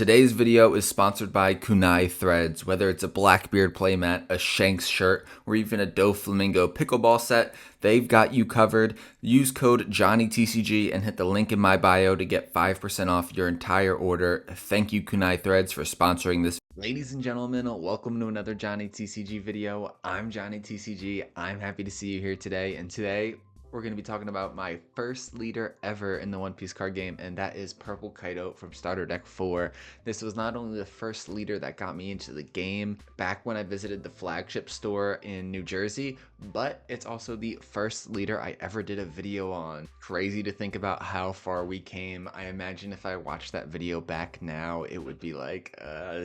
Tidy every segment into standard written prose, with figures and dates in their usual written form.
Today's video is sponsored by Kunai Threads. Whether it's a Blackbeard playmat, a Shanks shirt, or even a Doflamingo pickleball set, they've got you covered. Use code JohnnyTCG and hit the link in my bio to get 5% off your entire order. Thank you, Kunai Threads, for sponsoring this. Ladies and gentlemen, welcome to another Johnny TCG video. I'm Johnny TCG. I'm happy to see you here today, and today we're going to be talking about my first leader ever in the One Piece card game, and that is Purple Kaido from Starter Deck 4. This was not only the first leader that got me into the game back when I visited the flagship store in New Jersey, but it's also the first leader I ever did a video on. Crazy to think about how far we came. I imagine if I watched that video back now, it would be like,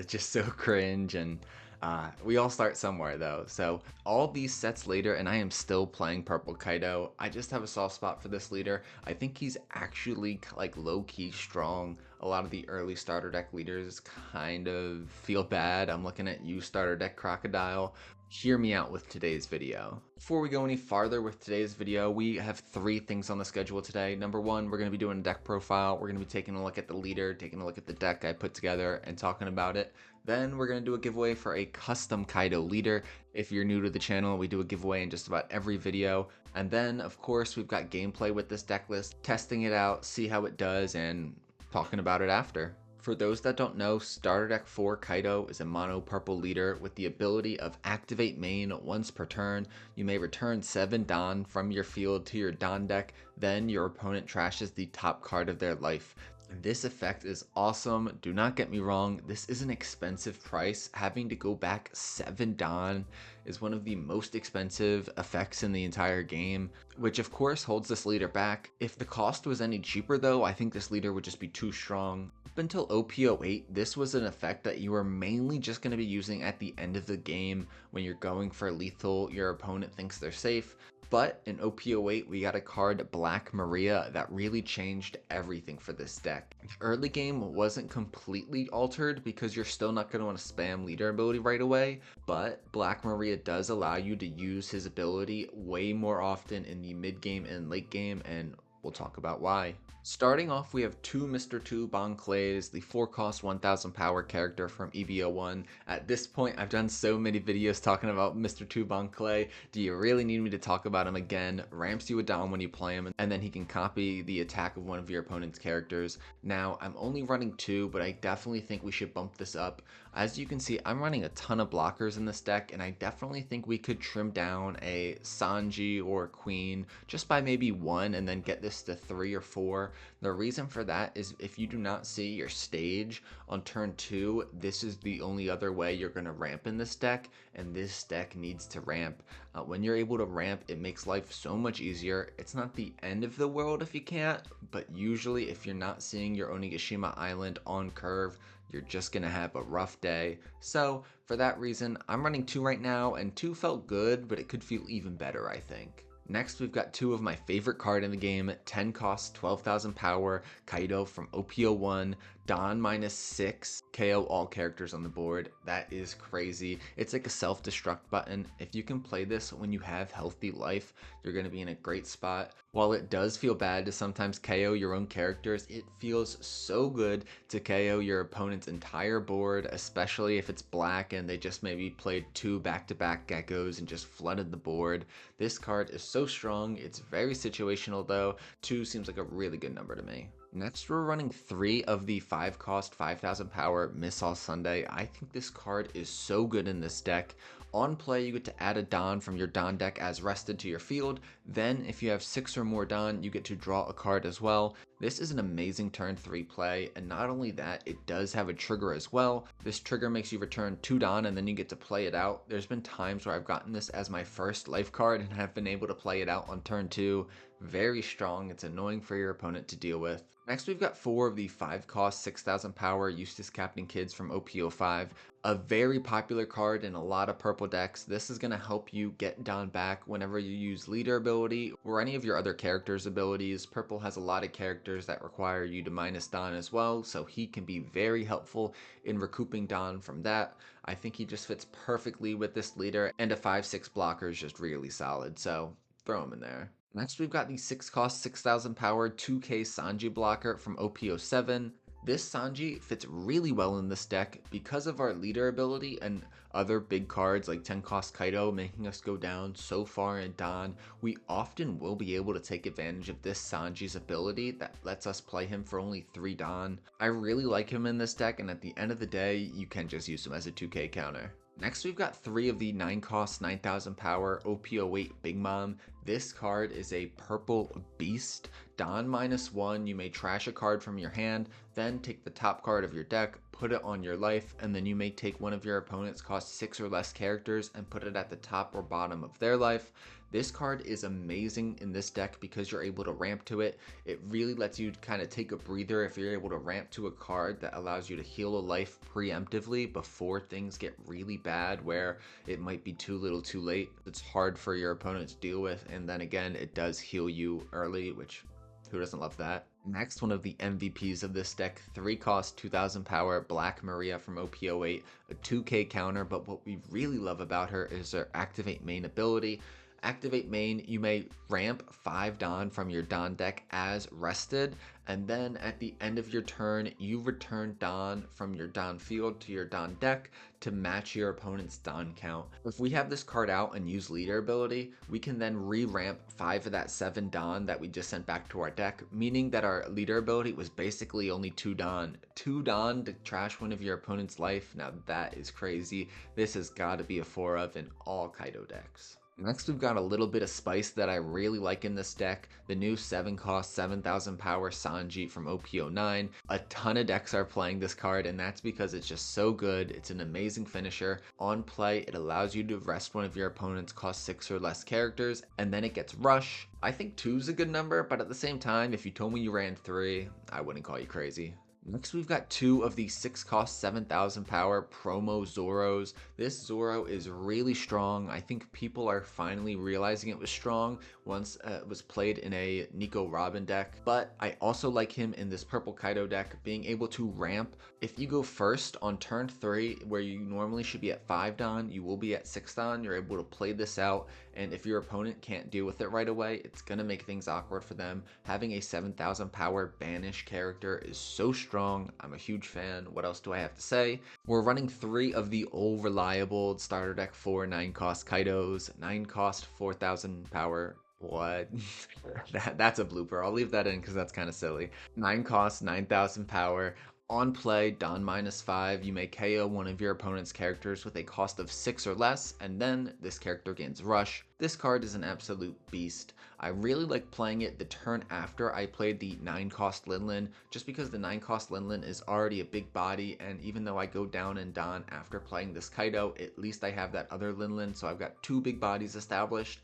just so cringe, and we all start somewhere though. So all these sets later, and I am still playing Purple Kaido. I just have a soft spot for this leader. I think he's actually like low-key strong. A lot of the early starter deck leaders kind of feel bad. I'm looking at you, starter deck Crocodile. Hear me out with today's video. Before we go any farther with today's video, we have 3 things on the schedule today. Number 1, we're going to be doing a deck profile. We're going to be taking a look at the leader, taking a look at the deck I put together, and talking about it. Then we're going to do a giveaway for a custom Kaido leader. If you're new to the channel, we do a giveaway in just about every video. And then, of course, we've got gameplay with this deck list, testing it out, see how it does, and talking about it after. For those that don't know, Starter Deck 4 Kaido is a mono purple leader with the ability of activate main once per turn. You may return 7 Don from your field to your Don deck, then your opponent trashes the top card of their life. This effect is awesome. Do not get me wrong, this is an expensive price. Having to go back 7 Don is one of the most expensive effects in the entire game, which of course holds this leader back. If the cost was any cheaper though, I think this leader would just be too strong. Up until OP09, this was an effect that you were mainly just going to be using at the end of the game when you're going for lethal, your opponent thinks they're safe. But in OP08, we got a card, Black Maria, that really changed everything for this deck. The early game wasn't completely altered because you're still not going to want to spam leader ability right away, but Black Maria does allow you to use his ability way more often in the mid game and late game, and we'll talk about why. Starting off, we have 2 Mr. 2 Bon Clays, the 4-cost 1000 power character from EVO1. At this point, I've done so many videos talking about Mr. 2 Bon Clay. Do you really need me to talk about him again? Ramps you a Dom when you play him, and then he can copy the attack of one of your opponent's characters. Now, I'm only running 2, but I definitely think we should bump this up. As you can see, I'm running a ton of blockers in this deck, and I definitely think we could trim down a Sanji or Queen just by maybe 1 and then get this to 3 or 4. The reason for that is if you do not see your stage on turn 2, this is the only other way you're going to ramp in this deck, and this deck needs to ramp. When you're able to ramp, it makes life so much easier. It's not the end of the world if you can't, but usually if you're not seeing your Onigashima Island on curve, you're just gonna have a rough day. So for that reason, I'm running 2 right now, and 2 felt good, but it could feel even better, I think. Next, we've got 2 of my favorite card in the game, 10 cost, 12,000 power, Kaido from OP01, Don -6, KO all characters on the board. That is crazy. It's like a self-destruct button. If you can play this when you have healthy life, you're going to be in a great spot. While it does feel bad to sometimes KO your own characters, it feels so good to KO your opponent's entire board, especially if it's black and they just maybe played 2 back-to-back geckos and just flooded the board. This card is so strong. It's very situational though. 2 seems like a really good number to me. Next, we're running 3 of the 5-cost 5,000 power Miss All Sunday. I think this card is so good in this deck. On play, you get to add a Don from your Don deck as rested to your field. Then, if you have 6 or more Don, you get to draw a card as well. This is an amazing turn 3 play, and not only that, it does have a trigger as well. This trigger makes you return 2 Don, and then you get to play it out. There's been times where I've gotten this as my first life card and have been able to play it out on turn 2. Very strong. It's annoying for your opponent to deal with. Next, we've got 4 of the 5-cost 6,000 power Eustace Captain Kids from OP05. A very popular card in a lot of purple decks. This is going to help you get Don back whenever you use leader ability or any of your other characters' abilities. Purple has a lot of characters that require you to minus Don as well, so he can be very helpful in recouping Don from that. I think he just fits perfectly with this leader, and a 5/6 blocker is just really solid, so throw him in there. Next, we've got the 6-cost 6,000 power 2K Sanji blocker from OP07. This Sanji fits really well in this deck because of our leader ability and other big cards like 10 cost Kaido making us go down so far in Don. We often will be able to take advantage of this Sanji's ability that lets us play him for only 3 Don. I really like him in this deck, and at the end of the day, you can just use him as a 2k counter. Next, we've got 3 of the 9 cost, 9000 power OP09 Big Mom. This card is a purple beast. Don -1, you may trash a card from your hand, then take the top card of your deck, put it on your life, and then you may take one of your opponent's cost 6 or less characters and put it at the top or bottom of their life. This card is amazing in this deck because you're able to ramp to it. It really lets you kind of take a breather if you're able to ramp to a card that allows you to heal a life preemptively before things get really bad where it might be too little too late. It's hard for your opponent to deal with, and then again, it does heal you early, which who doesn't love that? Next, one of the MVPs of this deck, 3 cost, 2000 power, Black Maria from OP08, a 2k counter, but what we really love about her is her Activate Main ability. Activate Main, you may ramp 5 Don from your Don deck as rested, and then at the end of your turn, you return Don from your Don field to your Don deck to match your opponent's Don count. If we have this card out and use leader ability, we can then re-ramp 5 of that 7 Don that we just sent back to our deck, meaning that our leader ability was basically only 2 Don. 2 Don to trash one of your opponent's life, now that is crazy. This has got to be a 4 of in all Kaido decks. Next, we've got a little bit of spice that I really like in this deck. The new 7 cost, 7000 power Sanji from OP09. A ton of decks are playing this card, and that's because it's just so good. It's an amazing finisher. On play, it allows you to rest one of your opponent's cost 6 or less characters, and then it gets rush. I think 2 is a good number, but at the same time, if you told me you ran 3, I wouldn't call you crazy. Next, we've got 2 of the 6 cost, 7000 power promo Zoros. This Zoro is really strong. I think people are finally realizing it was strong once it was played in a Nico Robin deck. But I also like him in this purple Kaido deck, being able to ramp. If you go first on turn 3, where you normally should be at 5 Don, you will be at 6 Don. You're able to play this out, and if your opponent can't deal with it right away, it's going to make things awkward for them. Having a 7000 power banish character is so strong. I'm a huge fan. What else do I have to say? We're running 3 of the old reliable starter deck 4 9 cost Kaidos, 9 cost 4000 power. What? That's a blooper. I'll leave that in because that's kind of silly. 9 cost 9000 power. On play, Don -5, you may KO one of your opponent's characters with a cost of 6 or less, and then this character gains rush. This card is an absolute beast. I really like playing it the turn after I played the 9 cost Linlin, just because the 9 cost Linlin is already a big body, and even though I go down in Don after playing this Kaido, at least I have that other Linlin, so I've got 2 big bodies established.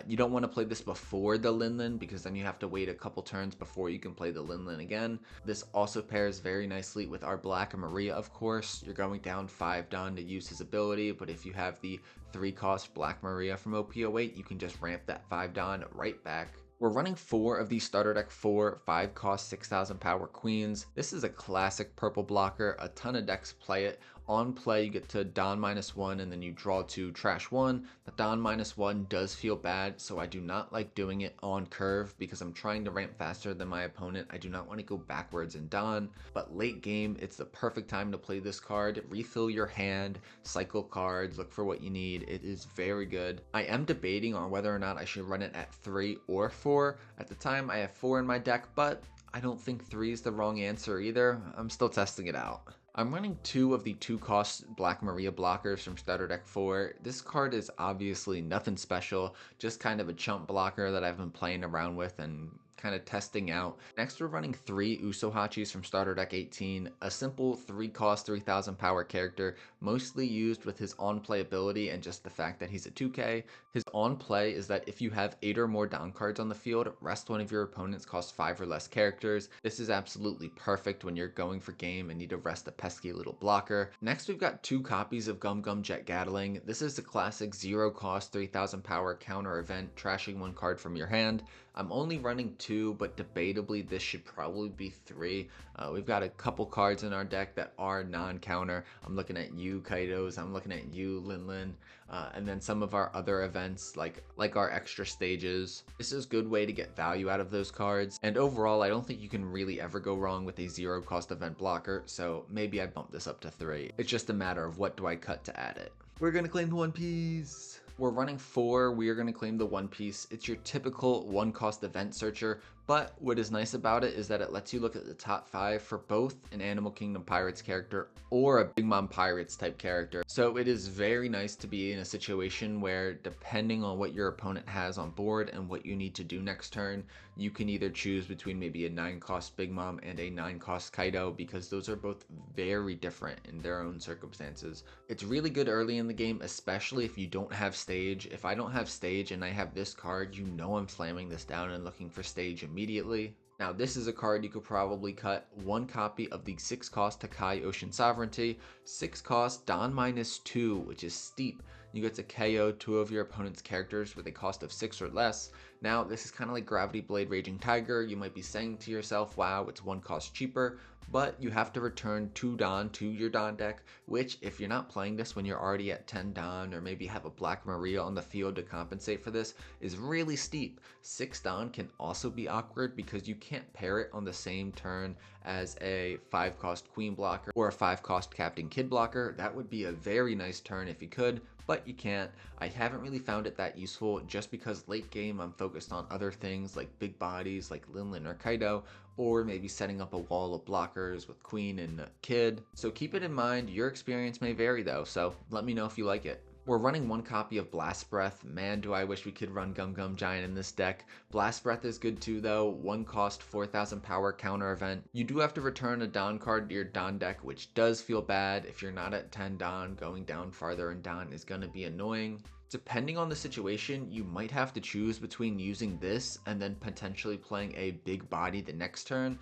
You don't want to play this before the Linlin, because then you have to wait a couple turns before you can play the Linlin again. This also pairs very nicely with our Black Maria, of course. You're going down 5 Don to use his ability, but if you have the 3 cost Black Maria from OP08, you can just ramp that 5 Don right back. We're running 4 of these starter deck 4 5 cost 6000 power queens. This is a classic purple blocker. A ton of decks play it. On play, you get to Don -1 and then you draw to trash 1. The Don -1 does feel bad, so I do not like doing it on curve because I'm trying to ramp faster than my opponent. I do not want to go backwards in Don, but late game, it's the perfect time to play this card. Refill your hand, cycle cards, look for what you need. It is very good. I am debating on whether or not I should run it at 3 or 4. At the time, I have 4 in my deck, but I don't think 3 is the wrong answer either. I'm still testing it out. I'm running 2 of the 2 cost Black Maria blockers from starter deck 4. This card is obviously nothing special, just kind of a chump blocker that I've been playing around with and kind of testing out. Next, we're running 3 Usohachis from starter deck 18, a simple 3 cost 3000 power character, mostly used with his on play ability and just the fact that he's a 2k. His on play is that if you have 8 or more down cards on the field, rest one of your opponent's cost 5 or less characters. This is absolutely perfect when you're going for game and need to rest a pesky little blocker. Next, we've got 2 copies of Gum Gum Jet Gatling. This is a classic 0 cost 3000 power counter event, trashing 1 card from your hand. I'm only running 2, but debatably this should probably be 3. We've got a couple cards in our deck that are non-counter. I'm looking at you, Kaidos. I'm looking at you, Linlin. And then some of our other events like our extra stages. This is a good way to get value out of those cards. And overall, I don't think you can really ever go wrong with a 0 cost event blocker. So maybe I bump this up to 3. It's just a matter of what do I cut to add it. We're gonna claim the One Piece. We're running 4, we are going to claim the One Piece. It's your typical 1 cost event searcher, but what is nice about it is that it lets you look at the top 5 for both an Animal Kingdom Pirates character or a Big Mom Pirates type character. So it is very nice to be in a situation where, depending on what your opponent has on board and what you need to do next turn, you can either choose between maybe a 9 cost Big Mom and a 9 cost Kaido, because those are both very different in their own circumstances. It's really good early in the game, especially if you don't have stage. If I don't have stage and I have this card, you know I'm slamming this down and looking for stage immediately. Now this is a card you could probably cut 1 copy of the 6 cost Takai Ocean Sovereignty, 6 cost Don -2, which is steep. You get to KO 2 of your opponent's characters with a cost of 6 or less. Now this is kind of like Gravity Blade Raging Tiger. You might be saying to yourself, wow, it's 1 cost cheaper, but you have to return 2 Don to your Don deck, which if you're not playing this when you're already at 10 Don, or maybe have a Black Maria on the field to compensate for this, is really steep. 6 Don can also be awkward because you can't pair it on the same turn as a 5 cost Queen blocker or a 5 cost Captain Kid blocker. That would be a very nice turn if you could, but you can't. I haven't really found it that useful just because late game I'm focused on other things like big bodies like Linlin or Kaido, or maybe setting up a wall of blockers with Queen and Kid. So keep it in mind. Your experience may vary though, so let me know if you like it. We're running 1 copy of Blast Breath. Man, do I wish we could run Gum Gum Giant in this deck. Blast Breath is good too though. 1 cost, 4,000 power counter event. You do have to return a Don card to your Don deck, which does feel bad. If you're not at 10 Don, going down farther in Don is going to be annoying. Depending on the situation, you might have to choose between using this and then potentially playing a big body the next turn.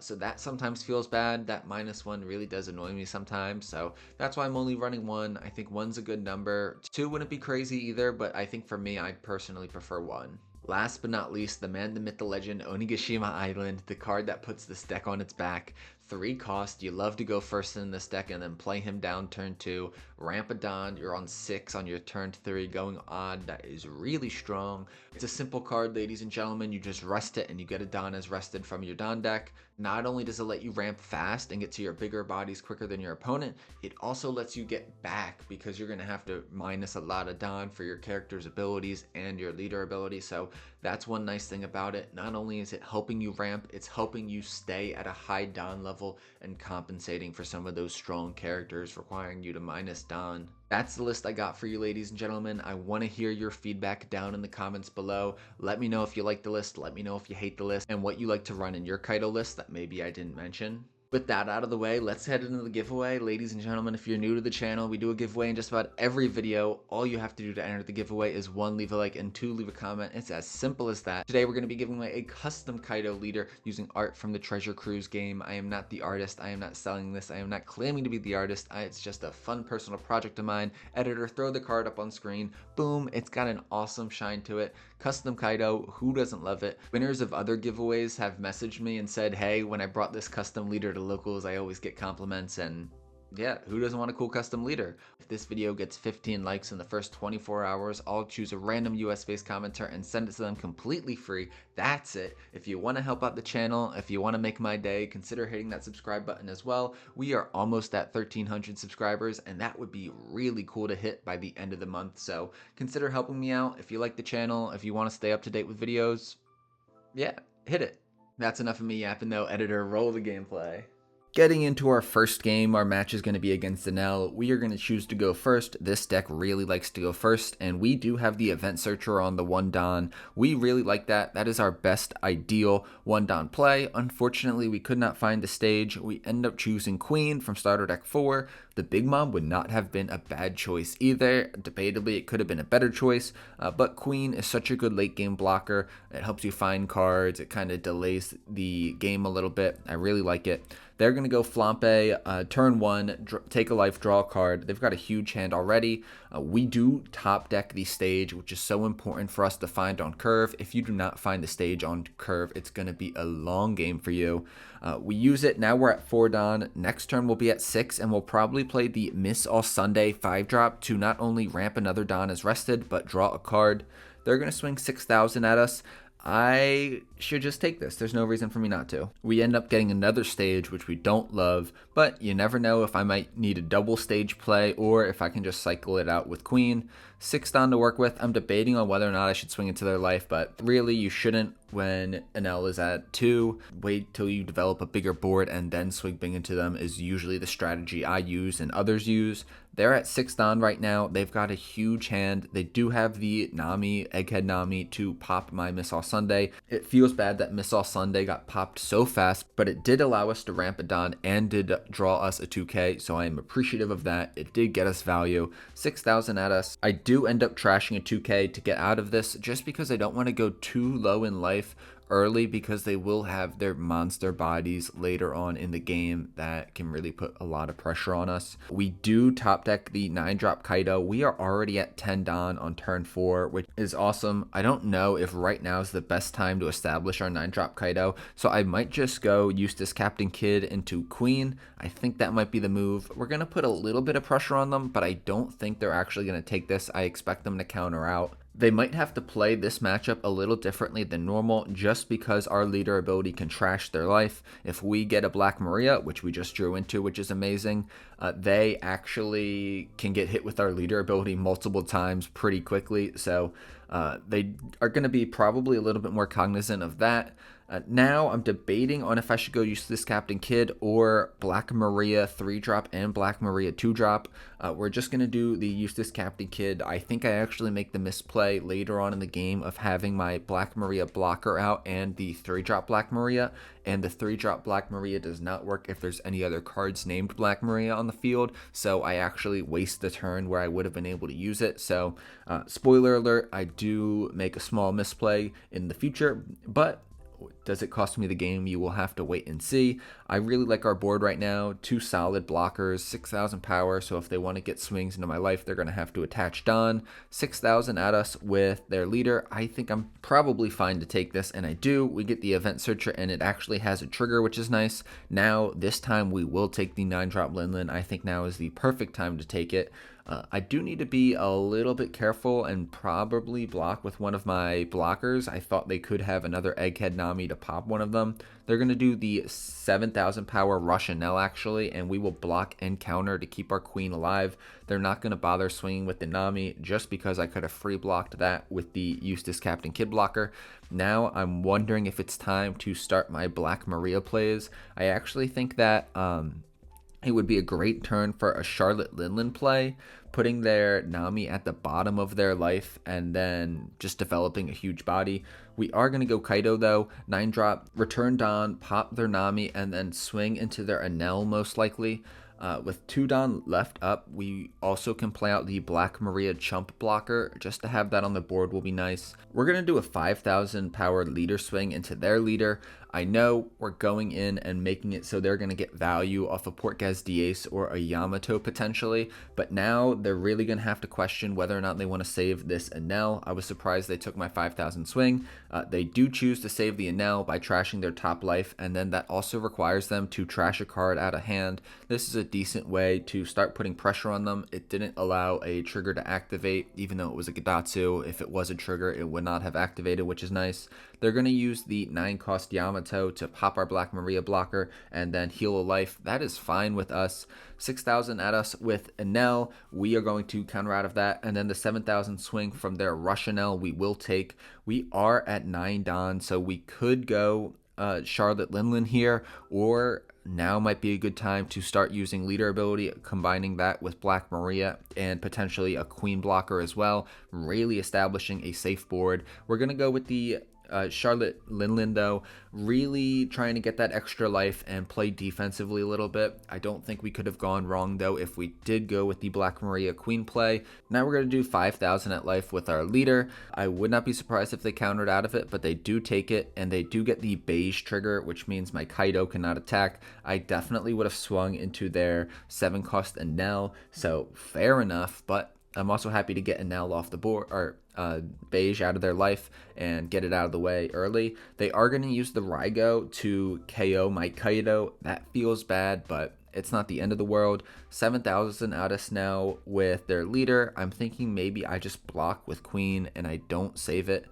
So that sometimes feels bad. That -1 really does annoy me sometimes. So that's why I'm only running 1. I think 1's a good number. 2 wouldn't be crazy either, but I think for me, I personally prefer 1. Last but not least, the man, the myth, the legend, Onigashima Island, the card that puts this deck on its back. 3 cost, you love to go first in this deck and then play him down turn 2. Ramp a Don, you're on 6 on your turn 3, going odd. That is really strong. It's a simple card, ladies and gentlemen. You just rest it and you get a Don as rested from your Don deck. Not only does it let you ramp fast and get to your bigger bodies quicker than your opponent, it also lets you get back because you're going to have to minus a lot of Don for your character's abilities and your leader ability. So that's one nice thing about it. Not only is it helping you ramp, it's helping you stay at a high Don level and compensating for some of those strong characters requiring you to minus Don. That's the list I got for you, ladies and gentlemen. I want to hear your feedback down in the comments below. Let me know if you like the list, let me know if you hate the list, and what you like to run in your Kaido list that maybe I didn't mention. With that out of the way, let's head into the giveaway. Ladies and gentlemen, if you're new to the channel, we do a giveaway in just about every video. All you have to do to enter the giveaway is 1, leave a like, and 2, leave a comment. It's as simple as that. Today, we're going to be giving away a custom Kaido leader using art from the Treasure Cruise game. I am not the artist. I am not selling this. I am not claiming to be the artist. It's just a fun personal project of mine. Editor, throw the card up on screen. Boom, it's got an awesome shine to it. Custom Kaido, who doesn't love it? Winners of other giveaways have messaged me and said, hey, when I brought this custom leader to locals, I always get compliments, and yeah, who doesn't want a cool custom leader? If this video gets 15 likes in the first 24 hours, I'll choose a random US-based commenter and send it to them completely free. That's it. If you want to help out the channel, if you want to make my day, consider hitting that subscribe button as well. We are almost at 1,300 subscribers, and that would be really cool to hit by the end of the month. So consider helping me out. If you like the channel, if you want to stay up to date with videos, yeah, hit it. That's enough of me yapping though. Editor, roll the gameplay. Getting into our first game, our match is going to be against Enel. We are going to choose to go first. This deck really likes to go first, and we do have the event searcher on the 1 Don. We really like that. That is our best ideal 1 Don play. Unfortunately, we could not find the stage. We end up choosing Queen from starter deck 4. The Big Mom would not have been a bad choice either. Debatably, it could have been a better choice, but Queen is such a good late game blocker. It helps you find cards. It kind of delays the game a little bit. I really like it. They're going to go Flampe, turn 1, take a life, draw a card. They've got a huge hand already. We do top deck the stage, which is so important for us to find on curve. If you do not find the stage on curve, it's going to be a long game for you. We use it. Now we're at 4 Don. Next turn we'll be at 6, and we'll probably play the Miss All Sunday 5-drop to not only ramp another Don as rested, but draw a card. They're going to swing 6,000 at us. I should just take this. There's no reason for me not to. We end up getting another stage, which we don't love, but you never know if I might need a double stage play or if I can just cycle it out with Queen. 6 Don to work with. I'm debating on whether or not I should swing into their life, but really you shouldn't when Enel is at 2. Wait till you develop a bigger board and then swing big into them is usually the strategy I use and others use. They're at 6 Don right now. They've got a huge hand. They do have the Nami, Egghead Nami, to pop my Miss All Sunday. It feels bad that Miss All Sunday got popped so fast, but it did allow us to ramp a Don and did draw us a 2K, so I am appreciative of that. It did get us value. 6,000 at us. I do end up trashing a 2K to get out of this just because I don't want to go too low in life early because they will have their monster bodies later on in the game that can really put a lot of pressure on us. We do top deck the 9-drop Kaido. We are already at 10 Don on turn 4, which is awesome. I don't know if right now is the best time to establish our 9-drop Kaido, so I might just go Eustace Captain Kidd into Queen. I think that might be the move. We're going to put a little bit of pressure on them, but I don't think they're actually going to take this. I expect them to counter out. They might have to play this matchup a little differently than normal just because our leader ability can trash their life. If we get a Black Maria, which we just drew into, which is amazing, they actually can get hit with our leader ability multiple times pretty quickly. So they are going to be probably a little bit more cognizant of that. Now I'm debating on if I should go Eustace Captain Kidd or Black Maria 3-drop and Black Maria 2-drop. We're just going to do the Eustace Captain Kidd. I think I actually make the misplay later on in the game of having my Black Maria blocker out and the 3-drop Black Maria. And the 3-drop Black Maria does not work if there's any other cards named Black Maria on the field. So I actually waste the turn where I would have been able to use it. So spoiler alert, I do make a small misplay in the future, but does it cost me the game? You will have to wait and see. I really like our board right now. 2 solid blockers, 6,000 power. So if they want to get swings into my life, they're going to have to attach Don. 6,000 at us with their leader. I think I'm probably fine to take this, and I do. We get the event searcher, and it actually has a trigger, which is nice. Now, this time we will take the 9-drop Linlin. I think now is the perfect time to take it. I do need to be a little bit careful and probably block with one of my blockers. I thought they could have another Egghead Nami to pop one of them. They're going to do the 7,000 power Rush Enel actually, and we will block and counter to keep our Queen alive. They're not going to bother swinging with the Nami just because I could have free blocked that with the Eustace Captain Kidd blocker. Now I'm wondering if it's time to start my Black Maria plays. I actually think that it would be a great turn for a Charlotte Linlin play, putting their Nami at the bottom of their life and then just developing a huge body. We are going to go Kaido though, 9-drop, return Don, pop their Nami, and then swing into their Enel most likely. With 2 Don left up, we also can play out the Black Maria Chump blocker. Just to have that on the board will be nice. We're going to do a 5,000 power leader swing into their leader. I know we're going in and making it so they're going to get value off a Portgas Diaz or a Yamato potentially, but now they're really going to have to question whether or not they want to save this Enel. I was surprised they took my 5,000 swing. They do choose to save the Enel by trashing their top life, and then that also requires them to trash a card out of hand. This is a decent way to start putting pressure on them. It didn't allow a trigger to activate, even though it was a Gadatsu. If it was a trigger, it would not have activated, which is nice. They're going to use the 9-cost Yamato to pop our Black Maria blocker and then heal a life. That is fine with us. 6,000 at us with Enel. We are going to counter out of that. And then the 7,000 swing from their Rush Enel we will take. We are at 9 Don, so we could go Charlotte Linlin here, or now might be a good time to start using leader ability, combining that with Black Maria and potentially a Queen blocker as well, really establishing a safe board. We're going to go with the Charlotte Linlin, though, really trying to get that extra life and play defensively a little bit. I don't think we could have gone wrong, though, if we did go with the Black Maria Queen play. Now we're going to do 5,000 at life with our leader. I would not be surprised if they countered out of it, but they do take it, and they do get the beige trigger, which means my Kaido cannot attack. I definitely would have swung into their 7-cost Enel, so fair enough, but I'm also happy to get Enel off the board, or beige out of their life and get it out of the way early. They are going to use the Raigo to KO my Kaido. That feels bad, but it's not the end of the world. 7,000 out us now with their leader. I'm thinking maybe I just block with Queen and I don't save it.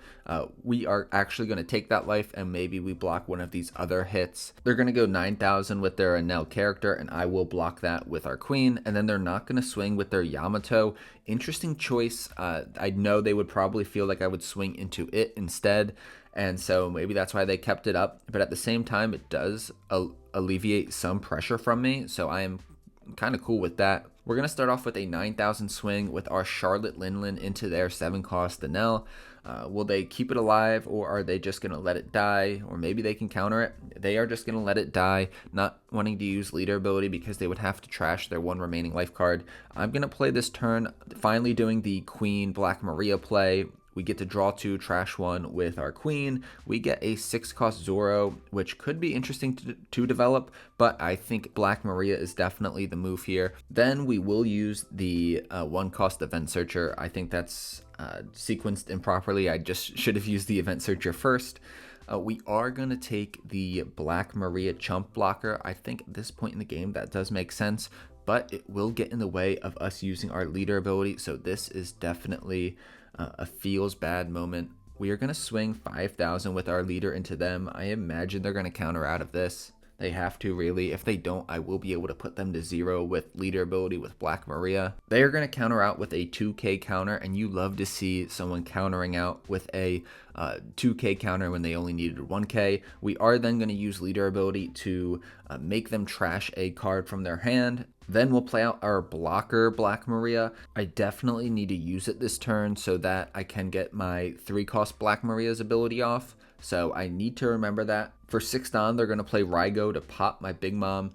We are actually going to take that life and maybe we block one of these other hits. They're going to go 9,000 with their Enel character and I will block that with our Queen. And then they're not going to swing with their Yamato. Interesting choice. I know they would probably feel like I would swing into it instead. And so maybe that's why they kept it up. But at the same time, it does alleviate some pressure from me. So I am kind of cool with that. We're going to start off with a 9,000 swing with our Charlotte Linlin into their 7-cost Enel. Will they keep it alive or are they just going to let it die? Or maybe they can counter it. They are just going to let it die, not wanting to use leader ability because they would have to trash their one remaining life card. I'm going to play this turn, finally doing the Queen Black Maria play. We get to draw 2, trash 1 with our Queen. We get a 6-cost Zoro, which could be interesting to develop, but I think Black Maria is definitely the move here. Then we will use the 1-cost Event Searcher. I think that's sequenced improperly. I just should have used the Event Searcher first. We are going to take the Black Maria Chump Blocker. I think at this point in the game that does make sense, but it will get in the way of us using our leader ability, so this is definitely a feels bad moment. We are going to swing 5,000 with our leader into them. I imagine they're going to counter out of this. They have to, really. If they don't, I will be able to put them to 0 with leader ability with Black Maria. They are going to counter out with a 2k counter, and you love to see someone countering out with a 2k counter when they only needed 1k. We are then going to use leader ability to make them trash a card from their hand. Then we'll play out our blocker Black Maria. I definitely need to use it this turn so that I can get my 3-cost Black Maria's ability off. So I need to remember that. For 6 Don, they're going to play Raigo to pop my Big Mom.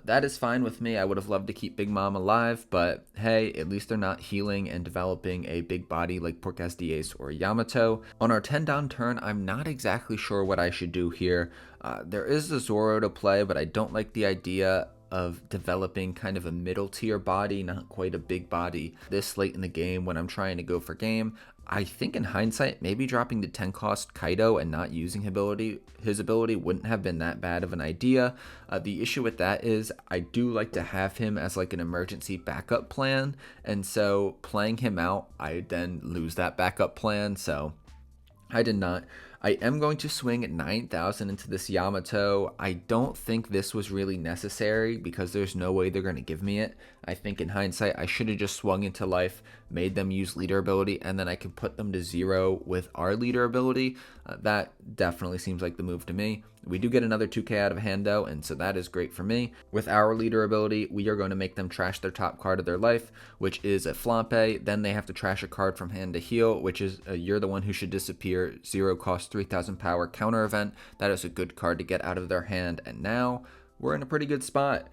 That is fine with me. I would have loved to keep Big Mom alive, but hey, at least they're not healing and developing a big body like Porcas Diaz or Yamato. On our 10 Don turn, I'm not exactly sure what I should do here. There is a Zoro to play, but I don't like the idea of developing kind of a middle tier body, not quite a big body this late in the game when I'm trying to go for game. I think in hindsight, maybe dropping the 10-cost Kaido and not using his ability wouldn't have been that bad of an idea. The issue with that is I do like to have him as like an emergency backup plan, and so playing him out, I then lose that backup plan, so I did not. I am going to swing at 9,000 into this Yamato. I don't think this was really necessary because there's no way they're going to give me it. I think in hindsight, I should have just swung into life, made them use leader ability, and then I can put them to 0 with our leader ability. That definitely seems like the move to me. We do get another 2k out of hand though, and so that is great for me. With our leader ability, we are going to make them trash their top card of their life, which is a Flampe. Then they have to trash a card from hand to heal, which is You're the One Who Should Disappear, 0 cost, 3,000 power counter event. That is a good card to get out of their hand, and now we're in a pretty good spot.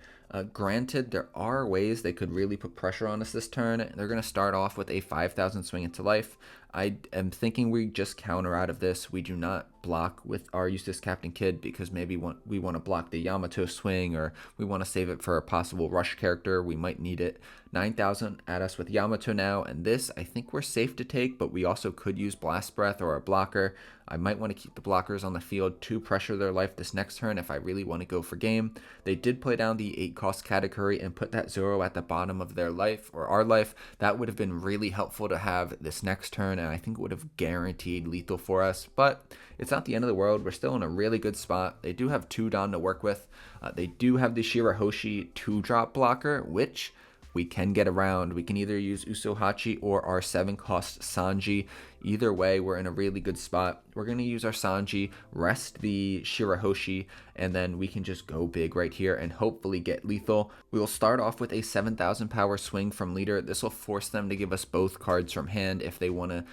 Granted, there are ways they could really put pressure on us this turn. They're going to start off with a 5,000 swing into life. I am thinking we just counter out of this. We do not block with our Eustace Captain Kid because maybe we want to block the Yamato swing, or we want to save it for a possible rush character. We might need it. 9,000 at us with Yamato now, and this I think we're safe to take, but we also could use Blast Breath or a blocker. I might want to keep the blockers on the field to pressure their life this next turn if I really want to go for game. They did play down the 8-cost category and put that Zoro at the bottom of their life, or our life. That would have been really helpful to have this next turn, and I think it would have guaranteed lethal for us, but it's not the end of the world. We're still in a really good spot. They do have 2 Don to work with. They do have the Shirahoshi 2-drop blocker, which we can get around. We can either use Usohachi or our 7-cost Sanji. Either way, we're in a really good spot. we're going to use our Sanji, rest the Shirahoshi, and then we can just go big right here and hopefully get lethal. We will start off with a 7,000 power swing from leader. This will force them to give us both cards from hand if they want to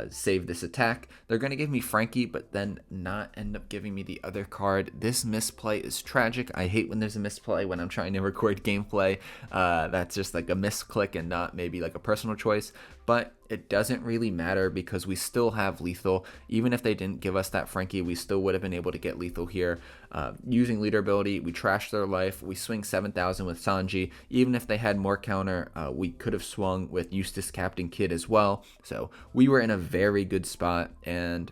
save this attack. They're going to give me Frankie, but then not end up giving me the other card. This misplay is tragic. I hate when there's a misplay when I'm trying to record gameplay. That's just like a misclick and not maybe like a personal choice, but it doesn't really matter because we still have lethal. Even if they didn't give us that Frankie, we still would have been able to get lethal here. Using leader ability, we trash their life. We swing 7,000 with Sanji. Even if they had more counter, we could have swung with Eustace Captain Kidd as well. So we were in a very good spot, and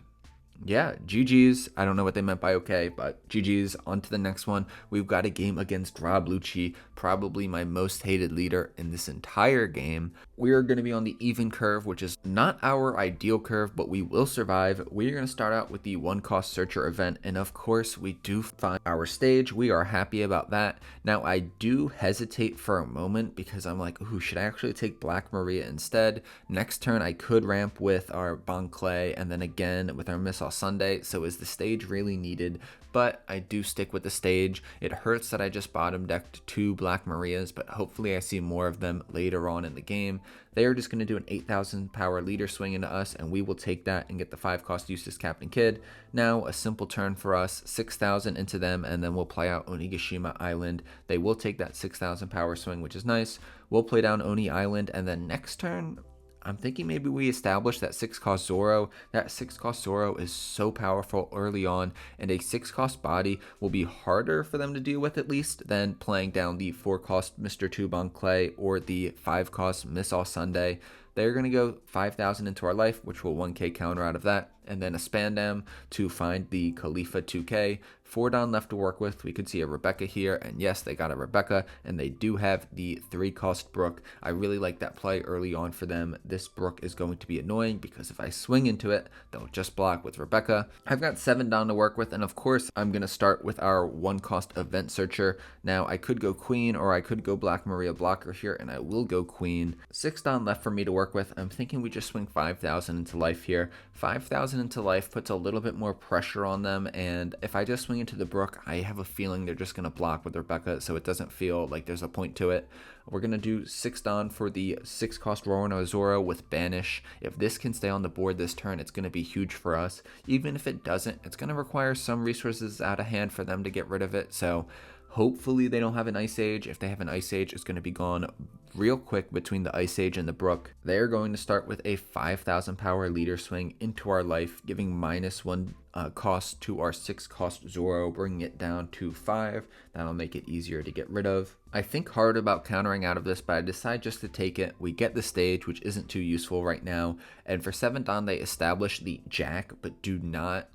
yeah, GG's. I don't know what they meant by okay, but GG's. On to the next one. We've got a game against Rob Lucci, probably my most hated leader in this entire game. We are going to be on the even curve, which is not our ideal curve, but we will survive. We are going to start out with the 1-cost searcher event, and of course, we do find our stage. We are happy about that. Now, I do hesitate for a moment because I'm like, ooh, should I actually take Black Maria instead? Next turn, I could ramp with our Bon Clay, and then again with our Miss Sunday. So is the stage really needed? But I do stick with the stage. It hurts that I just bottom decked 2 Black Marias, but hopefully I see more of them later on in the game. They are just going to do an 8,000 power leader swing into us, and we will take that and get the 5-cost Eustace Captain Kidd. Now a simple turn for us, 6,000 into them, and then we'll play out Onigashima Island. They will take that 6,000 power swing, which is nice. We'll play down Oni Island, and then next turn, I'm thinking maybe we establish that 6-cost Zoro. That 6-cost Zoro is so powerful early on, and a 6-cost body will be harder for them to deal with at least than playing down the 4-cost Mr. Tubon Clay or the 5-cost Miss All Sunday. They're going to go 5,000 into our life, which will 1k counter out of that, and then a Spandam to find the Khalifa 2k. 4 down left to work with. We could see a Rebecca here, and yes, they got a Rebecca, and they do have the 3-cost Brook. I really like that play early on for them. This Brook is going to be annoying because if I swing into it, they'll just block with Rebecca. I've got 7 down to work with, and of course, I'm going to start with our 1-cost Event Searcher. Now, I could go Queen, or I could go Black Maria blocker here, and I will go Queen. 6 down left for me to work with. I'm thinking we just swing 5,000 into life here. 5,000 into life puts a little bit more pressure on them, and if I just swing into the Brook, I have a feeling they're just going to block with Rebecca, so it doesn't feel like there's a point to it. We're going to do 6 down for the 6-cost Roronoa Zoro with Banish. If this can stay on the board this turn, it's going to be huge for us. Even if it doesn't, it's going to require some resources out of hand for them to get rid of it, so hopefully they don't have an Ice Age. If they have an Ice Age, it's going to be gone real quick between the Ice Age and the Brook. They're going to start with a 5,000 power leader swing into our life, giving -1 cost to our 6-cost Zoro, bringing it down to 5. That'll make it easier to get rid of. I think hard about countering out of this, but I decide just to take it. We get the stage, which isn't too useful right now. And for 7 down, they establish the Jack, but do not,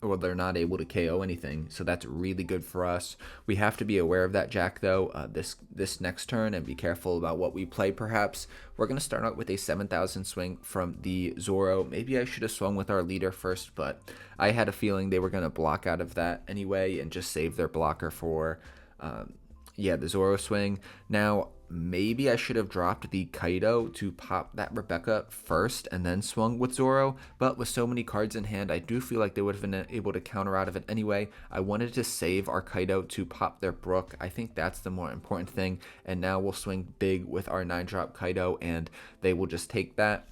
or they're not able to KO anything, so that's really good for us. We have to be aware of that Jack though this next turn and be careful about what we play perhaps. We're going to start out with a 7,000 swing from the Zoro. Maybe I should have swung with our leader first, but I had a feeling they were going to block out of that anyway and just save their blocker for the Zoro swing. Now, maybe I should have dropped the Kaido to pop that Rebecca first and then swung with Zoro, but with so many cards in hand, I do feel like they would have been able to counter out of it anyway. I wanted to save our Kaido to pop their Brook. I think that's the more important thing, and now we'll swing big with our 9-drop Kaido, and they will just take that.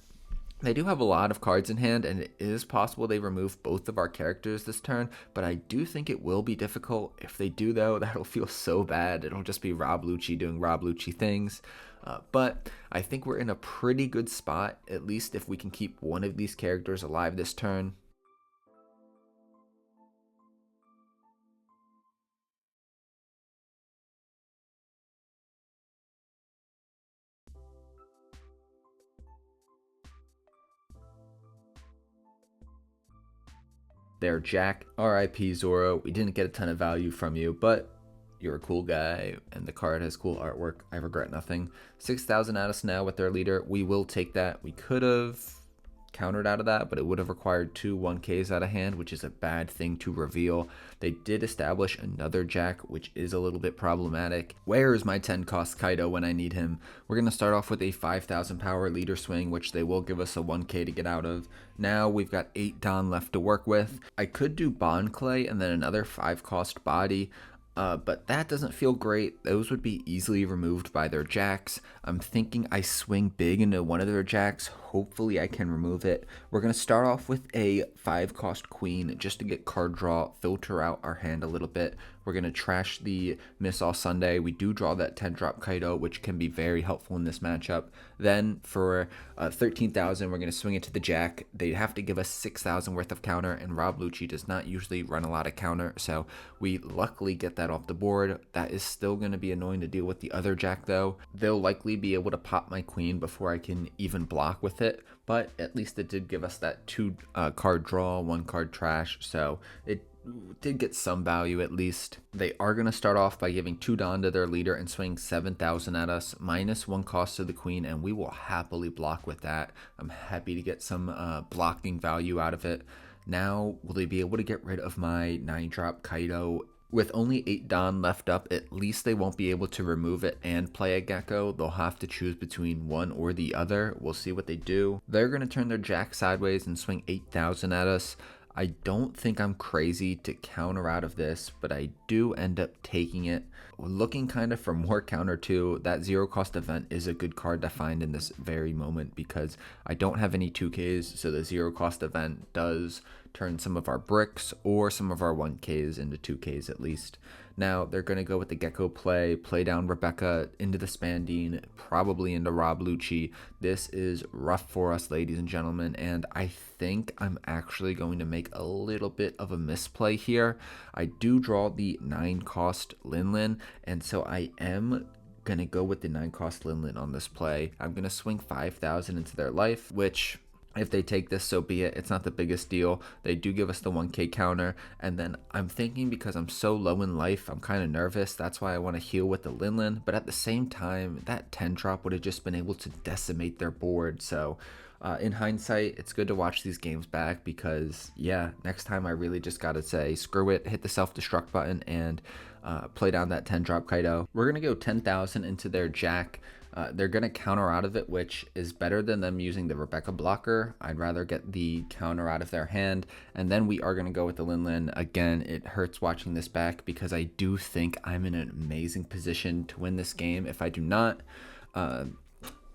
They do have a lot of cards in hand, and it is possible they remove both of our characters this turn, but I do think it will be difficult. If they do, though, that'll feel so bad. It'll just be Rob Lucci doing Rob Lucci things. But I think we're in a pretty good spot, at least if we can keep one of these characters alive this turn. There, Jack, RIP Zoro. We didn't get a ton of value from you, but you're a cool guy, and the card has cool artwork. I regret nothing. 6,000 at us now with their leader. We will take that. We could have countered out of that, but it would have required two 1Ks out of hand, which is a bad thing to reveal. They did establish another jack, which is a little bit problematic. Where is my 10 cost Kaido when I need him? We're going to start off with a 5,000 power leader swing, which they will give us a 1K to get out of. Now we've got 8 Don left to work with. I could do Bond Clay and then another 5 cost body. But that doesn't feel great. Those would be easily removed by their jacks. I'm thinking I swing big into one of their jacks. Hopefully I can remove it. We're going to start off with a 5 cost queen just to get card draw, filter out our hand a little bit. We're going to trash the Miss All Sunday. We do draw that 10 drop Kaido, which can be very helpful in this matchup. Then for 13,000, we're going to swing it to the jack. They have to give us 6,000 worth of counter, and Rob Lucci does not usually run a lot of counter, so we luckily get that off the board. That is still going to be annoying to deal with the other jack, though. They'll likely be able to pop my queen before I can even block with it, but at least it did give us that 2 card draw, 1 card trash, so it did get some value at least. They are going to start off by giving 2 Don to their leader and swing 7,000 at us, minus 1 cost to the queen, and we will happily block with that. I'm happy to get some blocking value out of it. Now, will they be able to get rid of my 9 drop Kaido? With only 8 Don left up, at least they won't be able to remove it and play a Gecko. They'll have to choose between one or the other. We'll see what they do. They're going to turn their jack sideways and swing 8,000 at us. I don't think I'm crazy to counter out of this, but I do end up taking it. Looking kind of for more counter too, that 0 cost event is a good card to find in this very moment because I don't have any 2Ks, so the 0 cost event does turn some of our bricks or some of our 1Ks into 2Ks at least. Now they're going to go with the Gecko play down Rebecca into the Spandine, probably into Rob Lucci. This is rough for us, ladies and gentlemen, and I think I'm actually going to make a little bit of a misplay here. I do draw the 9 cost Linlin, and so I am going to go with the 9 cost Linlin on this play. I'm going to swing 5,000 into their life, which if they take this, so be it. It's not the biggest deal. They do give us the 1K counter. And then I'm thinking because I'm so low in life, I'm kind of nervous. That's why I want to heal with the Linlin. But at the same time, that 10 drop would have just been able to decimate their board. So in hindsight, it's good to watch these games back because, yeah, next time I really just got to say, screw it, hit the self-destruct button and play down that 10 drop Kaido. We're going to go 10,000 into their jack. They're going to counter out of it, which is better than them using the Rebecca blocker. I'd rather get the counter out of their hand. And then we are going to go with the Linlin. Again, it hurts watching this back because I do think I'm in an amazing position to win this game. If I do not,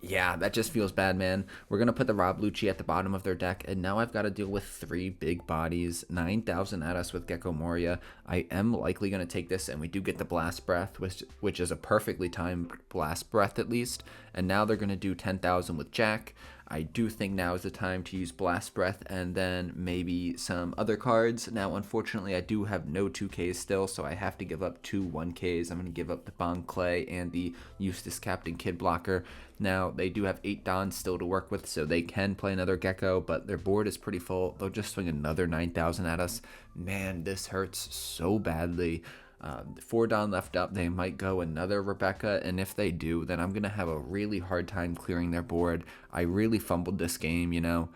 yeah, that just feels bad, man. We're going to put the Rob Lucci at the bottom of their deck, and now I've got to deal with 3 big bodies, 9,000 at us with Gecko Moria. I am likely going to take this, and we do get the Blast Breath, which is a perfectly timed Blast Breath at least. And now they're going to do 10,000 with Jack. I do think now is the time to use Blast Breath and then maybe some other cards. Now, unfortunately, I do have no 2Ks still, so I have to give up 2 1Ks. I'm going to give up the Bond Clay and the Eustace Captain Kid blocker. Now, they do have 8 Dons still to work with, so they can play another Gecko, but their board is pretty full. They'll just swing another 9,000 at us. Man, this hurts so badly. 4 Don left up, they might go another Rebecca, and if they do, then I'm going to have a really hard time clearing their board. I really fumbled this game, you know.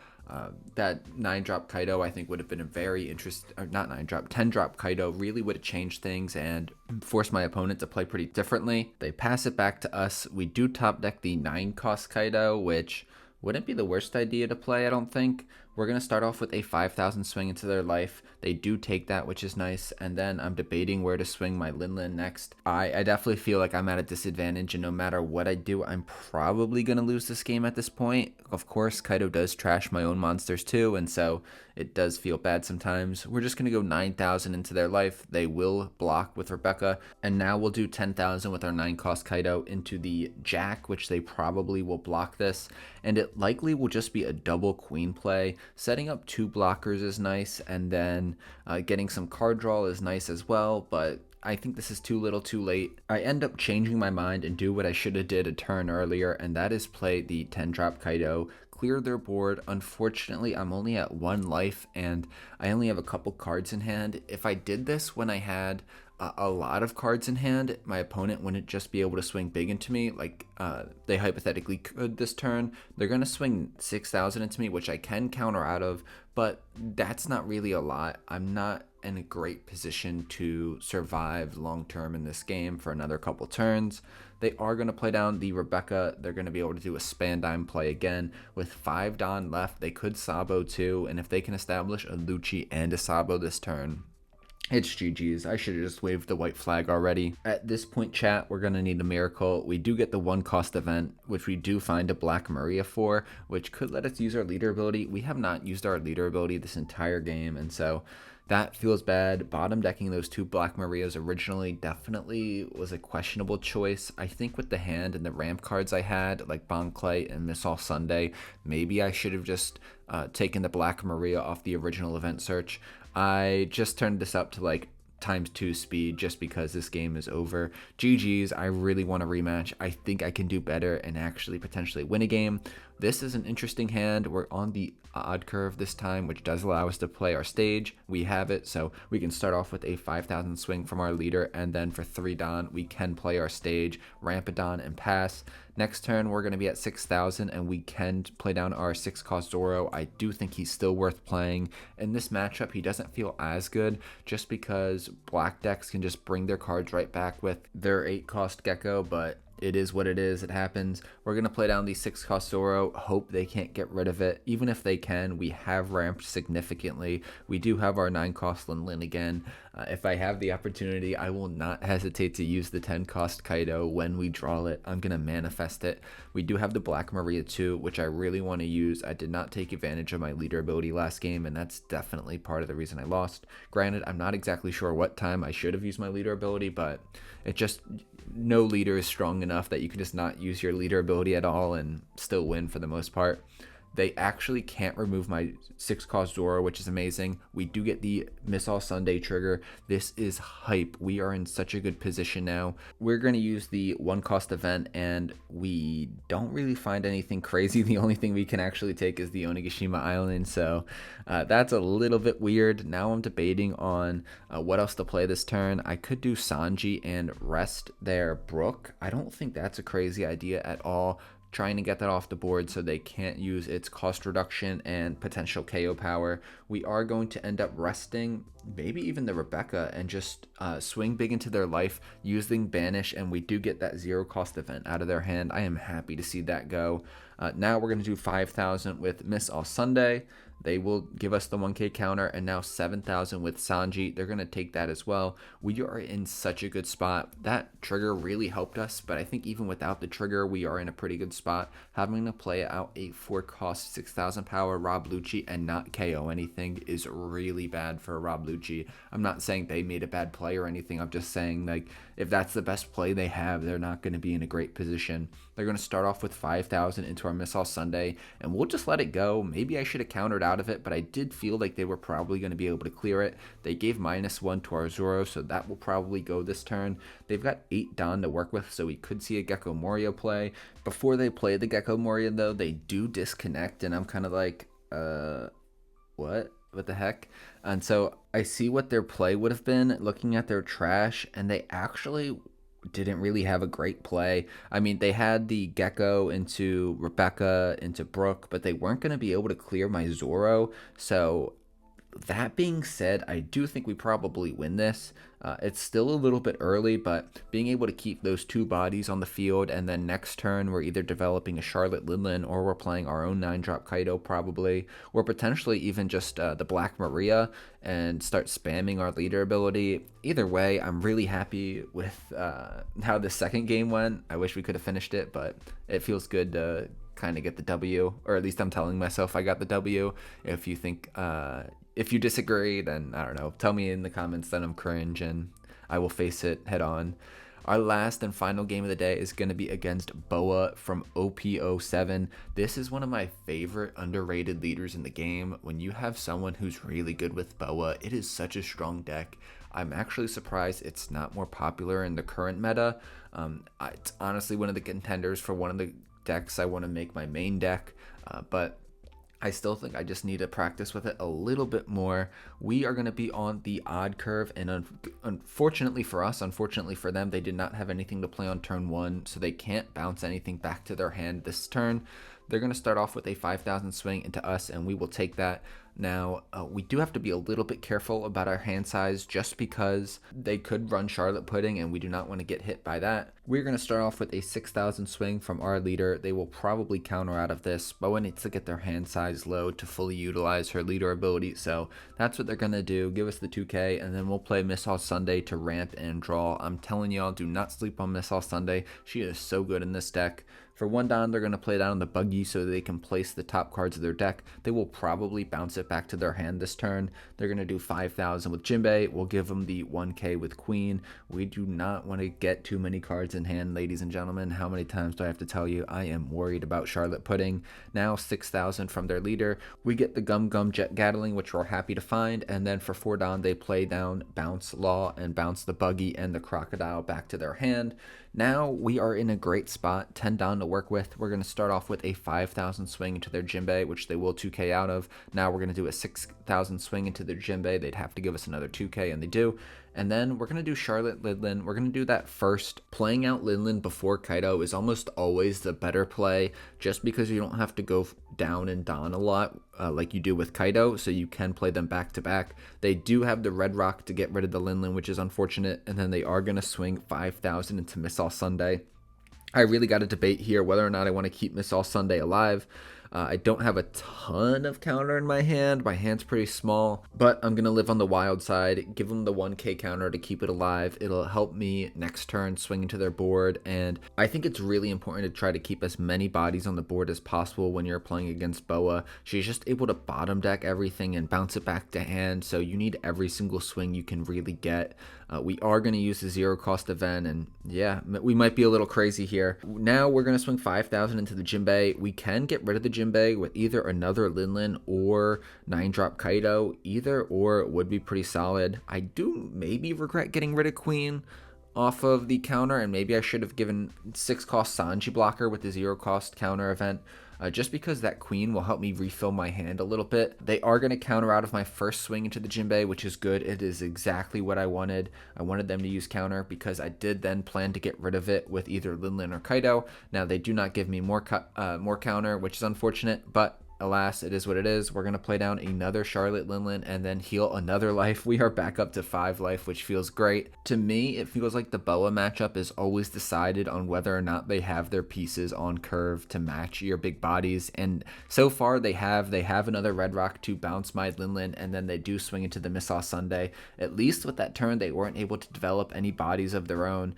That 9 drop Kaido I think would have been a very interesting, or not 9 drop, 10 drop Kaido really would have changed things and forced my opponent to play pretty differently. They pass it back to us. We do top deck the 9 cost Kaido, which wouldn't be the worst idea to play, I don't think. We're going to start off with a 5,000 swing into their life. They do take that, which is nice. And then I'm debating where to swing my Linlin next. I definitely feel like I'm at a disadvantage, and no matter what I do, I'm probably going to lose this game at this point. Of course, Kaido does trash my own monsters too, and so it does feel bad sometimes. We're just going to go 9,000 into their life. They will block with Rebecca. And now we'll do 10,000 with our 9 cost Kaido into the Jack, which they probably will block this. And it likely will just be a double queen play. Setting up 2 blockers is nice, and then getting some card draw is nice as well, but I think this is too little too late. I end up changing my mind and do what I should have did a turn earlier, and that is play the 10 drop Kaido, clear their board. Unfortunately, I'm only at 1 life, and I only have a couple cards in hand. If I did this when I had a lot of cards in hand, my opponent wouldn't just be able to swing big into me like they hypothetically could this turn. They're going to swing 6,000 into me, which I can counter out of, but that's not really a lot. I'm not in a great position to survive long term in this game for another couple turns. They are going to play down the Rebecca. They're going to be able to do a Spandime play again. With 5 Don left, they could Sabo too, and if they can establish a Lucci and a Sabo this turn, it's GG's. I should have just waved the white flag already. At this point, chat, we're going to need a miracle. We do get the 1 cost event, which we do find a Black Maria for, which could let us use our leader ability. We have not used our leader ability this entire game, and so that feels bad. Bottom decking those 2 Black Marias originally definitely was a questionable choice. I think with the hand and the ramp cards I had, like Bon Clay and Miss All Sunday, maybe I should have just taken the Black Maria off the original event search. I just turned this up to like ×2 speed just because this game is over. GG's, I really want a rematch. I think I can do better and actually potentially win a game. This is an interesting hand. We're on the odd curve this time, which does allow us to play our stage. We have it, so we can start off with a 5,000 swing from our leader, and then for 3 Don, we can play our stage, ramp a Don, and pass. Next turn, we're going to be at 6,000, and we can play down our 6-cost Zoro. I do think he's still worth playing. In this matchup, he doesn't feel as good, just because black decks can just bring their cards right back with their 8-cost Gecko, but it is what it is. It happens. We're going to play down the 6-cost Zoro. Hope they can't get rid of it. Even if they can, we have ramped significantly. We do have our 9-cost Lin Lin again. If I have the opportunity, I will not hesitate to use the 10-cost Kaido when we draw it. I'm going to manifest it. We do have the Black Maria too, which I really want to use. I did not take advantage of my leader ability last game, and that's definitely part of the reason I lost. Granted, I'm not exactly sure what time I should have used my leader ability, but it just, no leader is strong enough that you can just not use your leader ability at all and still win for the most part. They actually can't remove my 6-cost Zoro, which is amazing. We do get the Miss All Sunday trigger. This is hype. We are in such a good position now. We're going to use the 1-cost event, and we don't really find anything crazy. The only thing we can actually take is the Onigashima Island, so that's a little bit weird. Now I'm debating on what else to play this turn. I could do Sanji and rest their Brook. I don't think that's a crazy idea at all. Trying to get that off the board so they can't use its cost reduction and potential KO power. We are going to end up resting maybe even the Rebecca and just swing big into their life using Banish, and we do get that 0-cost event out of their hand. I am happy to see that go. Now we're going to do 5,000 with Miss All Sunday. They will give us the 1k counter, and now 7,000 with Sanji. They're going to take that as well. We are in such a good spot. That trigger really helped us, but I think even without the trigger, we are in a pretty good spot. Having to play out a 4-cost 6,000 power Rob Lucci and not KO anything is really bad for Rob Lucci. I'm not saying they made a bad play or anything. I'm just saying, like, if that's the best play they have, they're not going to be in a great position. They're going to start off with 5,000 into our Miss All Sunday, and we'll just let it go. Maybe I should have countered out of it, but I did feel like they were probably going to be able to clear it. They gave -1 to our Zoro, so that will probably go this turn. They've got 8 Don to work with, so we could see a Gecko Moria play. Before they play the Gecko Moria, though, they do disconnect, and I'm kind of like, what? What the heck? And so I see what their play would have been looking at their trash, and they actually didn't really have a great play. I mean, they had the Gecko into Rebecca, into Brook, but they weren't going to be able to clear my Zoro. So that being said, I do think we probably win this. It's still a little bit early, but being able to keep those 2 bodies on the field, and then next turn we're either developing a Charlotte Lin Lin, or we're playing our own 9-drop Kaido probably, or potentially even just the Black Maria and start spamming our leader ability. Either way, I'm really happy with how the second game went. I wish we could have finished it, but it feels good to kind of get the W, or at least I'm telling myself I got the W. If you think if you disagree, then I don't know, tell me in the comments that I'm cringe, and I will face it head on. Our last and final game of the day is going to be against Boa from OP09. This is one of my favorite underrated leaders in the game. When you have someone who's really good with Boa, it is such a strong deck. I'm actually surprised it's not more popular in the current meta. It's honestly one of the contenders for one of the decks I want to make my main deck, but I still think I just need to practice with it a little bit more. We are going to be on the odd curve, and unfortunately for us, unfortunately for them, they did not have anything to play on turn 1, so they can't bounce anything back to their hand this turn. They're going to start off with a 5,000 swing into us, and we will take that. Now, we do have to be a little bit careful about our hand size just because they could run Charlotte Pudding, and we do not want to get hit by that. We're going to start off with a 6,000 swing from our leader. They will probably counter out of this. Boa needs to get their hand size low to fully utilize her leader ability, so that's what they're going to do. Give us the 2K, and then we'll play Miss All Sunday to ramp and draw. I'm telling y'all, do not sleep on Miss All Sunday. She is so good in this deck. For 1 Don, they're going to play down the buggy so they can place the top cards of their deck. They will probably bounce it back to their hand this turn. They're going to do 5,000 with Jinbei. We'll give them the 1K with Queen. We do not want to get too many cards in hand, ladies and gentlemen. How many times do I have to tell you? I am worried about Charlotte Pudding. Now 6,000 from their leader. We get the Gum Gum Jet Gatling, which we're happy to find. And then for 4 Don, they play down Bounce Law and bounce the buggy and the crocodile back to their hand. Now we are in a great spot, 10 Don to work with. We're going to start off with a 5,000 swing into their Jinbei, which they will 2K out of. Now we're going to do a 6,000 swing into their Jinbei. They'd have to give us another 2K, and they do. And then we're going to do Charlotte Lidlin. We're going to do that first. Playing out Lidlin before Kaido is almost always the better play, just because you don't have to go down and Don a lot like you do with Kaido, so you can play them back to back. They do have the Red Rock to get rid of the Linlin, which is unfortunate, and then they are going to swing 5,000 into Miss All Sunday. I really got to debate here whether or not I want to keep Miss All Sunday alive. I don't have a ton of counter in my hand. My hand's pretty small, but I'm going to live on the wild side, give them the 1K counter to keep it alive. It'll help me next turn swing into their board, and I think it's really important to try to keep as many bodies on the board as possible when you're playing against Boa. She's just able to bottom deck everything and bounce it back to hand, so you need every single swing you can really get. We are going to use the 0 cost event, and yeah, we might be a little crazy here. Now we're going to swing 5,000 into the Jinbei. We can get rid of the Jinbei with either another Linlin or 9-drop Kaido. Either or would be pretty solid. I do maybe regret getting rid of Queen off of the counter, and maybe I should have given 6 cost Sanji blocker with the 0 cost counter event. Just because that Queen will help me refill my hand a little bit. They are going to counter out of my first swing into the Jinbei, which is good. It is exactly what I wanted. I wanted them to use counter because I did then plan to get rid of it with either Linlin or Kaido. Now they do not give me more counter, which is unfortunate, but alas, it is what it is. We're going to play down another Charlotte Linlin and then heal another life. We are back up to 5 life, which feels great. To me, it feels like the Boa matchup is always decided on whether or not they have their pieces on curve to match your big bodies. And so far they have another Red Rock to bounce my Linlin, and then they do swing into the Miss All Sunday. At least with that turn, they weren't able to develop any bodies of their own.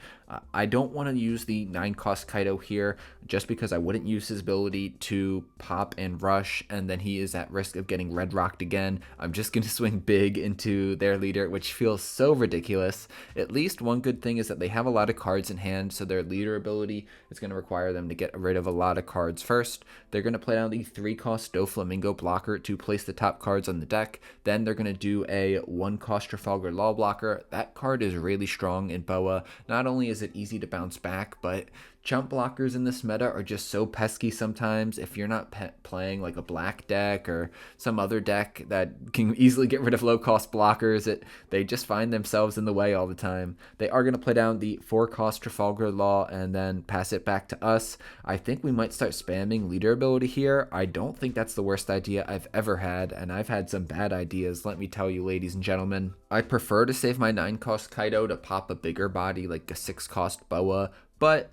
I don't want to use the 9 cost Kaido here just because I wouldn't use his ability to pop and rush, and then he is at risk of getting Red Rocked again. I'm just going to swing big into their leader, which feels so ridiculous. At least one good thing is that they have a lot of cards in hand, so their leader ability is going to require them to get rid of a lot of cards first. They're going to play down the 3 cost Doflamingo blocker to place the top cards on the deck. Then they're going to do a 1 cost Trafalgar Law blocker. That card is really strong in Boa. Not only is it easy to bounce back, but jump blockers in this meta are just so pesky sometimes. If you're not playing like a black deck or some other deck that can easily get rid of low cost blockers, they just find themselves in the way all the time. They are going to play down the 4 cost Trafalgar Law and then pass it back to us. I think we might start spamming leader ability here. I don't think that's the worst idea I've ever had, and I've had some bad ideas, let me tell you, ladies and gentlemen. I prefer to save my 9 cost Kaido to pop a bigger body like a 6 cost Boa, but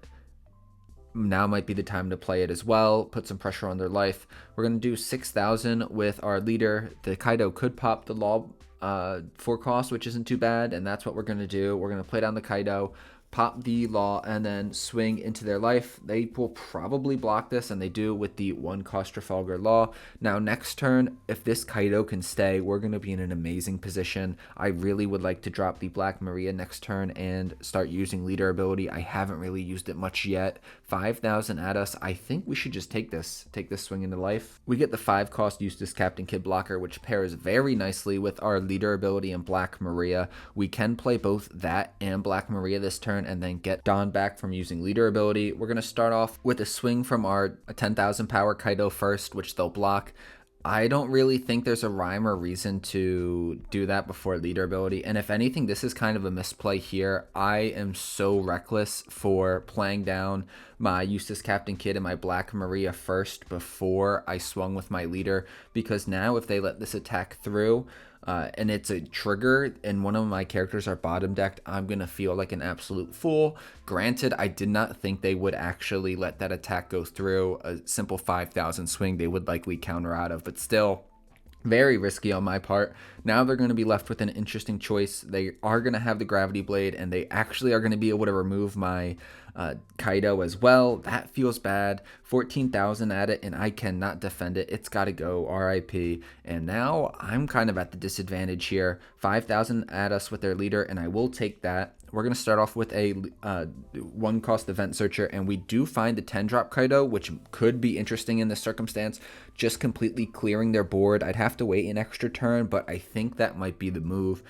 now might be the time to play it as well, put some pressure on their life. We're going to do 6,000 with our leader. The Kaido could pop the Law 4 cost, which isn't too bad, and that's what we're going to do. We're going to play down the Kaido, pop the Law, and then swing into their life. They will probably block this, and they do with the 1 cost Trafalgar Law. Now next turn, if this Kaido can stay, we're going to be in an amazing position. I really would like to drop the Black Maria next turn and start using leader ability. I haven't really used it much yet. 5,000 at us. I think we should just take this swing into life. We get the 5 cost Eustace Captain Kid blocker, which pairs very nicely with our leader ability and Black Maria. We can play both that and Black Maria this turn and then get Don back from using leader ability. We're going to start off with a swing from our 10,000 power Kaido first, which they'll block. I don't really think there's a rhyme or reason to do that before leader ability. And if anything, this is kind of a misplay here. I am so reckless for playing down my Eustace Captain Kidd and my Black Maria first before I swung with my leader, because now if they let this attack through, and it's a trigger and one of my characters are bottom decked, I'm going to feel like an absolute fool. Granted, I did not think they would actually let that attack go through. A simple 5,000 swing they would likely counter out of, but still, very risky on my part. Now they're going to be left with an interesting choice. They are going to have the Gravity Blade, and they actually are going to be able to remove my Kaido as well. That feels bad. 14,000 at it, and I cannot defend it. It's got to go. RIP. And now I'm kind of at the disadvantage here. 5,000 at us with their leader, and I will take that. We're going to start off with a 1-cost event searcher, and we do find the 10-drop Kaido, which could be interesting in this circumstance, just completely clearing their board. I'd have to wait an extra turn, but I think that might be the move.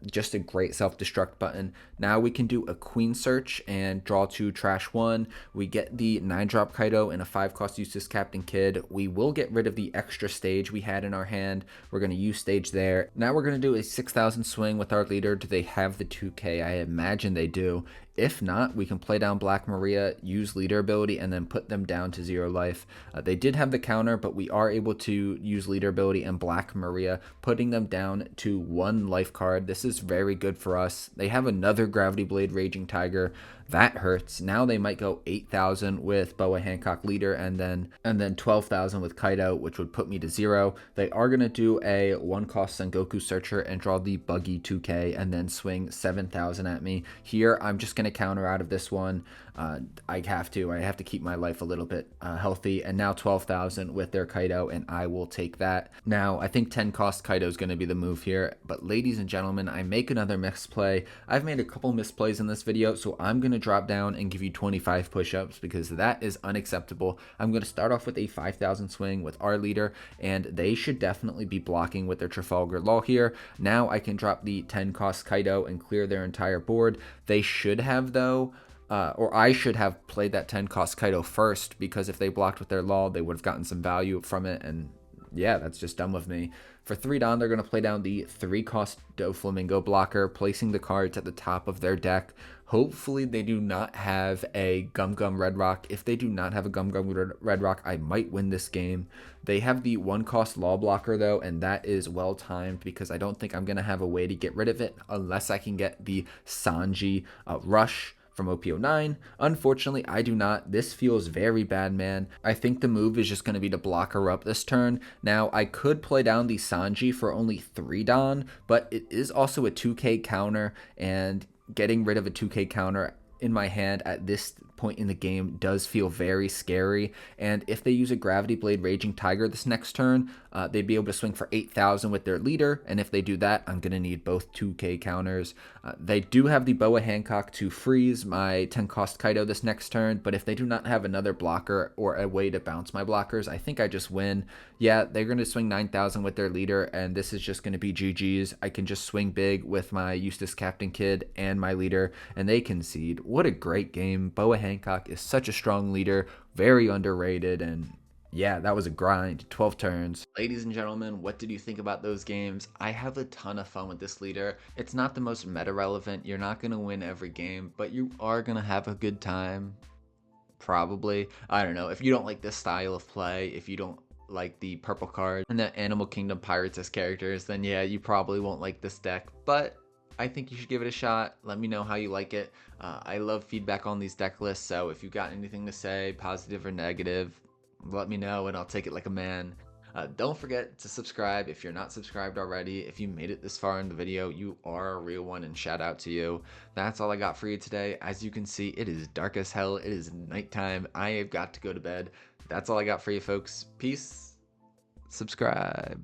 Just a great self-destruct button. Now we can do a Queen search and draw 2, trash 1. We get the 9-drop Kaido and a 5-cost Eustace Captain Kidd. We will get rid of the extra stage we had in our hand. We're going to use stage there. Now we're going to do a 6,000 swing with our leader. Do they have the 2K? I imagine they do. If not, we can play down Black Maria, use leader ability, and then put them down to 0 life. They did have the counter, but we are able to use leader ability and Black Maria, putting them down to 1 life card. This is very good for us. They have another Gravity Blade Raging Tiger. That hurts. Now they might go 8,000 with Boa Hancock leader and then 12,000 with Kaido, which would put me to 0. They are going to do a 1-cost Sengoku searcher and draw the buggy 2K and then swing 7,000 at me. Here, I'm just going to counter out of this one. I have to keep my life a little bit healthy, and now 12,000 with their Kaido, and I will take that. Now I think 10-cost Kaido is going to be the move here, but ladies and gentlemen, I make another misplay. I've made a couple misplays in this video, so I'm going to drop down and give you 25 push-ups because that is unacceptable. I'm going to start off with a 5,000 swing with our leader, and they should definitely be blocking with their Trafalgar Law here. Now I can drop the 10-cost Kaido and clear their entire board. They should have, though, or I should have played that 10-cost Kaido first, because if they blocked with their Law, they would have gotten some value from it, and yeah, that's just dumb of me. For 3 Don, they're going to play down the 3-cost Doflamingo blocker, placing the cards at the top of their deck. Hopefully they do not have a Gum Gum Red Rock. If they do not have a Gum Gum Red Rock, I might win this game. They have the 1-cost Law blocker, though, and that is well timed because I don't think I'm going to have a way to get rid of it unless I can get the Sanji Rush from OP09. Unfortunately, I do not. This feels very bad, man. I think the move is just going to be to block her up this turn. Now, I could play down the Sanji for only 3 Don, but it is also a 2K counter, and getting rid of a 2K counter in my hand at this point in the game does feel very scary. And if they use a Gravity Blade Raging Tiger this next turn, they'd be able to swing for 8,000 with their leader, and if they do that, I'm going to need both 2K counters. They do have the Boa Hancock to freeze my 10-cost Kaido this next turn, but if they do not have another blocker or a way to bounce my blockers, I think I just win. Yeah, they're going to swing 9,000 with their leader, and this is just going to be GG's. I can just swing big with my Eustace Captain Kidd and my leader, and they concede. What a great game. Boa Hancock is such a strong leader, very underrated, and yeah, that was a grind. 12 turns. Ladies and gentlemen, what did you think about those games? I have a ton of fun with this leader. It's not the most meta relevant. You're not going to win every game, but you are going to have a good time. Probably. I don't know. If you don't like this style of play, if you don't like the purple card and the Animal Kingdom Pirates as characters, then yeah, you probably won't like this deck, but I think you should give it a shot. Let me know how you like it. I love feedback on these deck lists, so if you got anything to say, positive or negative, let me know and I'll take it like a man. Don't forget to subscribe if you're not subscribed already. If you made it this far in the video, you are a real one, and shout out to you. That's all I got for you today. As you can see, it is dark as hell. It is nighttime. I have got to go to bed. That's all I got for you, folks. Peace. Subscribe.